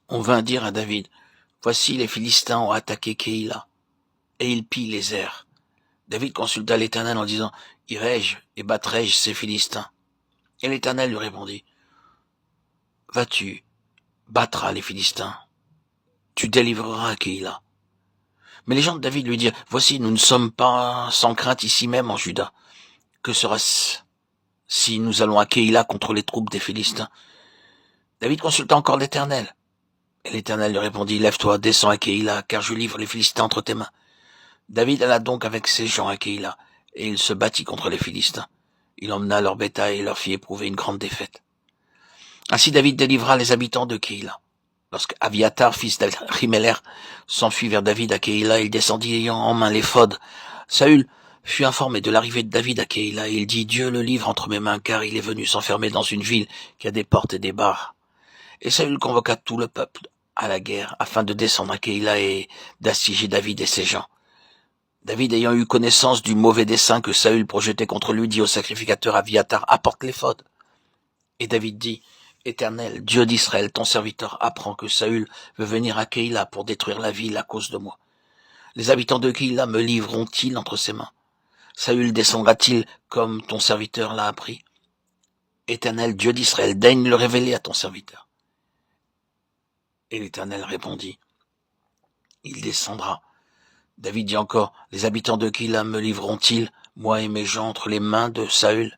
On vint dire à David, « Voici les Philistins ont attaqué Keïla, et ils pillent les airs. » David consulta l'Éternel en disant, « Irai-je et battrai-je ces Philistins ?» Et l'Éternel lui répondit, « Vas-tu, battras les Philistins, tu délivreras Keïla. » Mais les gens de David lui dirent, « Voici, nous ne sommes pas sans crainte ici même en Juda. Que sera-ce si nous allons à Keïla contre les troupes des Philistins ?» David consulta encore l'Éternel. Et l'Éternel lui répondit, « Lève-toi, descends à Keïla, car je livre les Philistins entre tes mains. » David alla donc avec ses gens à Keïla, et il se battit contre les Philistins. Il emmena leur bétail et leur fit éprouver une grande défaite. Ainsi David délivra les habitants de Keïla. Lorsque Abiatar, fils d'Ahimelech, s'enfuit vers David à Keïla, il descendit ayant en main l'éphod. Saül fut informé de l'arrivée de David à Keïla, et il dit, « Dieu le livre entre mes mains, car il est venu s'enfermer dans une ville qui a des portes et des barres. » Et Saül convoqua tout le peuple à la guerre, afin de descendre à Keïla et d'assiéger David et ses gens. David, ayant eu connaissance du mauvais dessein que Saül projetait contre lui, dit au sacrificateur Abiatar, « Apporte l'éphod. » Et David dit, « Éternel, Dieu d'Israël, ton serviteur apprend que Saül veut venir à Keïla pour détruire la ville à cause de moi. Les habitants de Keïla me livreront-ils entre ses mains? Saül descendra-t-il comme ton serviteur l'a appris? Éternel, Dieu d'Israël, daigne le révéler à ton serviteur. » Et l'Éternel répondit, « Il descendra. » David dit encore, « Les habitants de Keïla me livreront-ils, moi et mes gens, entre les mains de Saül? »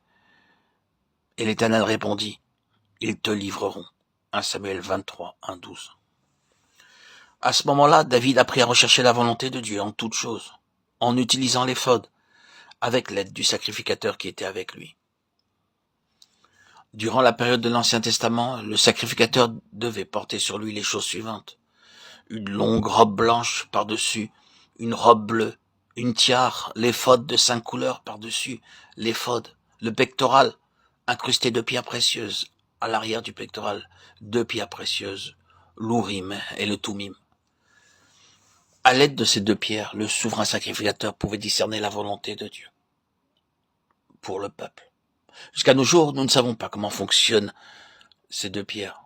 Et l'Éternel répondit, « Ils te livreront. » 1 Samuel 23, 1, 12. À ce moment-là, David apprit à rechercher la volonté de Dieu en toutes choses, en utilisant l'éphod, avec l'aide du sacrificateur qui était avec lui. Durant la période de l'Ancien Testament, le sacrificateur devait porter sur lui les choses suivantes. Une longue robe blanche par-dessus, une robe bleue, une tiare, l'éphod de 5 couleurs par-dessus, l'éphod, le pectoral, incrusté de pierres précieuses, à l'arrière du pectoral, 2 pierres précieuses, l'Urim et le Tumim. À l'aide de ces 2 pierres, le souverain sacrificateur pouvait discerner la volonté de Dieu pour le peuple. Jusqu'à nos jours, nous ne savons pas comment fonctionnent ces 2 pierres.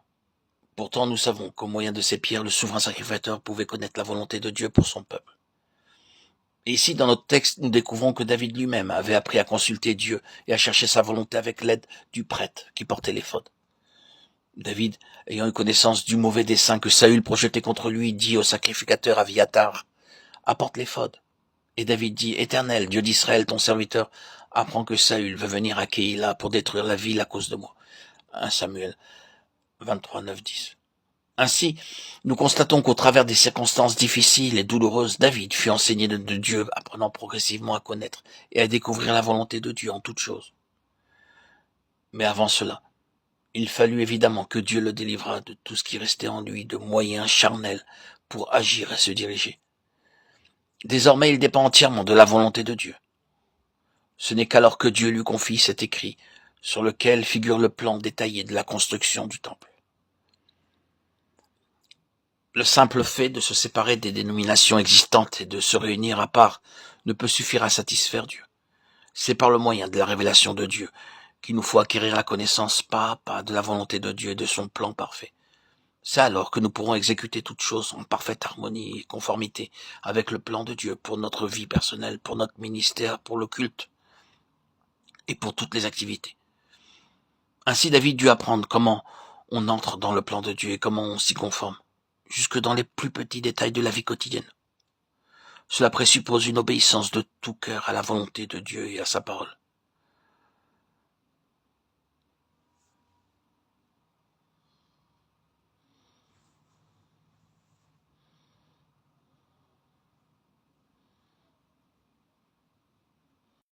Pourtant, nous savons qu'au moyen de ces pierres, le souverain sacrificateur pouvait connaître la volonté de Dieu pour son peuple. Et ici, dans notre texte, nous découvrons que David lui-même avait appris à consulter Dieu et à chercher sa volonté avec l'aide du prêtre qui portait l'éphod. David, ayant eu connaissance du mauvais dessein que Saül projetait contre lui, dit au sacrificateur Abiatar, « Apporte l'éphod. » Et David dit, « Éternel, Dieu d'Israël, ton serviteur, apprend que Saül veut venir à Keïla pour détruire la ville à cause de moi. » 1 Samuel 23, 9, 10. Ainsi, nous constatons qu'au travers des circonstances difficiles et douloureuses, David fut enseigné de Dieu, apprenant progressivement à connaître et à découvrir la volonté de Dieu en toutes choses. Mais avant cela, il fallut évidemment que Dieu le délivrât de tout ce qui restait en lui de moyens charnels pour agir et se diriger. Désormais, il dépend entièrement de la volonté de Dieu. Ce n'est qu'alors que Dieu lui confie cet écrit, sur lequel figure le plan détaillé de la construction du temple. Le simple fait de se séparer des dénominations existantes et de se réunir à part ne peut suffire à satisfaire Dieu. C'est par le moyen de la révélation de Dieu qu'il nous faut acquérir la connaissance pas à pas de la volonté de Dieu et de son plan parfait. C'est alors que nous pourrons exécuter toutes choses en parfaite harmonie et conformité avec le plan de Dieu pour notre vie personnelle, pour notre ministère, pour le culte et pour toutes les activités. Ainsi David dut apprendre comment on entre dans le plan de Dieu et comment on s'y conforme, jusque dans les plus petits détails de la vie quotidienne. Cela présuppose une obéissance de tout cœur à la volonté de Dieu et à sa parole.